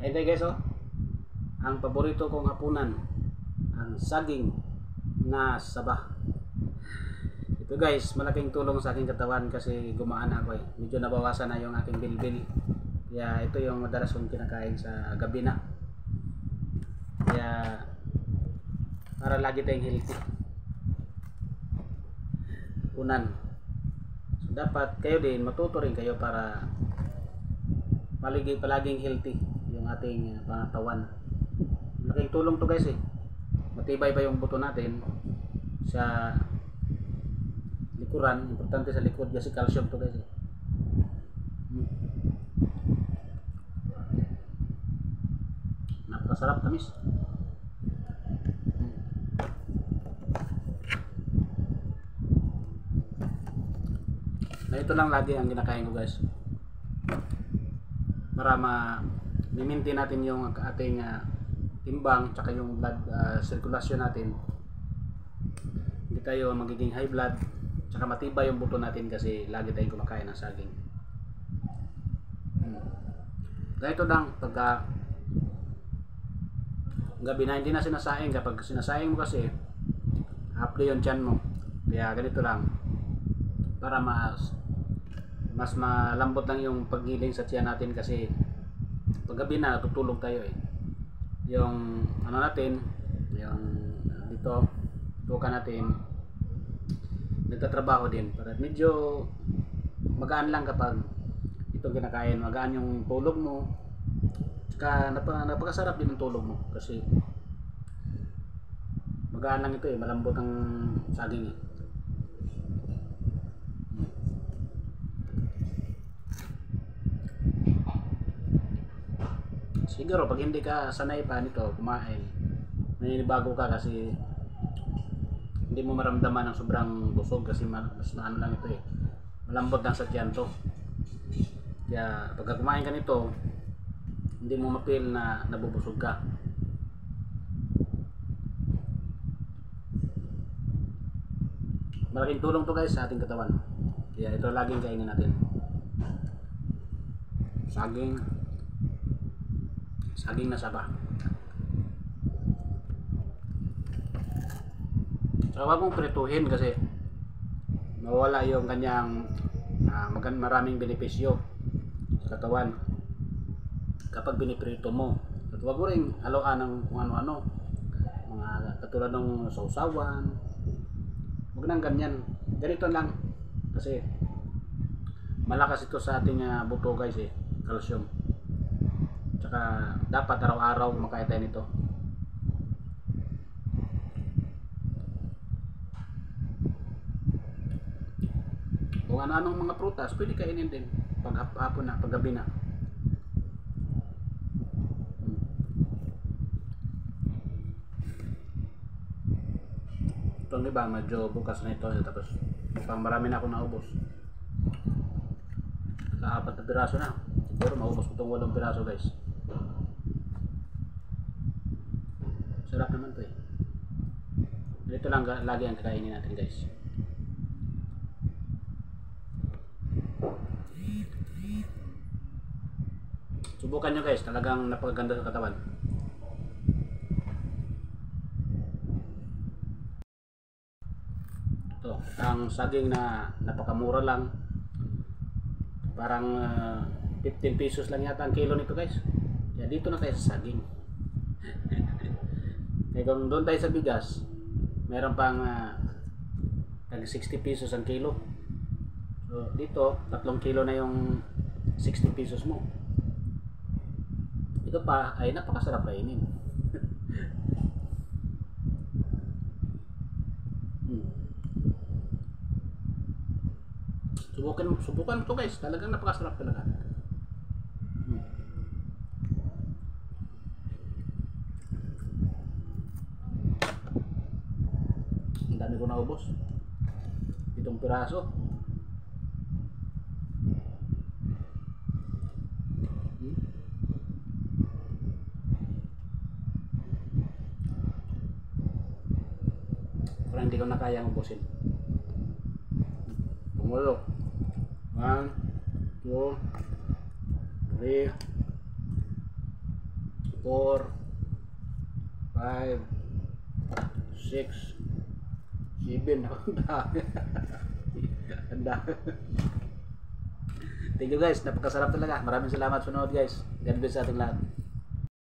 Ito guys, oh, ang paborito kong hapunan, ang saging na saba. Ito guys, malaking tulong sa aking katawan kasi gumaan ako eh. Medyo nabawasan na yung aking bilbil. Kaya ito yung madalas kong kinakain sa gabi na. Kaya para lagi tayong healthy. Hapunan. So dapat kayo din matuto rin kayo para palaging healthy yung ating pangatawan. Malaking tulong to guys eh. Matibay ba yung buto natin sa likuran, importante sa likod kasi calcium to guys eh. Napakasarap, tamis. Na ito lang lagi ang kinakain ko guys, para ma-maintain natin yung ating timbang tsaka yung blood circulation natin. Hindi tayo magiging high blood, tsaka matibay yung buto natin kasi lagi tayong kumakain ng saging. Kaya ito lang pagka gabi na hindi na sinasaing. Kapag sinasaing mo kasi hapli yung tiyan mo, kaya ganito lang para mas malambot lang yung paggiling sa tiyan natin kasi paggabi na tutulog tayo eh. Yung ano natin, yung dito tuka natin nagtatrabaho din para medyo magaan lang kapag itong kinakain. Magaan yung tulog mo, tsaka napakasarap din ng tulog mo kasi magaan lang ito eh, malambot ang saging eh. Siguro pag hindi ka sanay pa nito kumain, naninibago ka kasi hindi mo maramdaman ng sobrang busog kasi mas ano lang ito eh, malambot lang sa tiyan to. Kaya pagka kumain ka nito, hindi mo mapil na nabubusog ka. Malaking tulong to guys sa ating katawan. Kaya ito laging kainin natin. Saging na saba. So wag mong prituhin kasi mawala yung kanyang maraming benepisyo sa katawan kapag biniprito mo. At wag mo rin haluan ng kung ano-ano, mga katulad ng sausawan. Wag nang ganyan, ganito lang kasi malakas ito sa ating buto guys eh, calcium. Tsaka dapat araw-araw kumakain tayo nito. Kung ano-anong mga prutas pwede kainin din pag hapon na, pag gabi na. Itong iba medyo bukas na ito tapos mukhang marami na ako naubos. Sa 4 na piraso na, siguro maubos ko itong 8 piraso guys. Sarap naman to eh. Ito lang lagi ang kakainin natin guys. Subukan nyo guys, talagang napakaganda sa katawan. Ito, ang saging na napakamura lang. Parang 15 pesos lang yata ang kilo nito guys. Kaya dito na tayo sa saging. Kaya kung doon tayo sa bigas, meron pang 60 pesos ang kilo. So dito 3 kilo na yung 60 pesos mo. Ito pa ay napakasarap kainin. Subukan mo to guys, talagang napakasarap talaga. Ang dami ko naubos. 7 piraso. Parang hindi ko na kaya ubusin. Tumulo. 1, 2, 3, 4, 5, 6, 7. Ang dami. Ang dami. Thank you guys. Napakasarap talaga. Maraming salamat sa nanood guys. God bless sa ating lahat.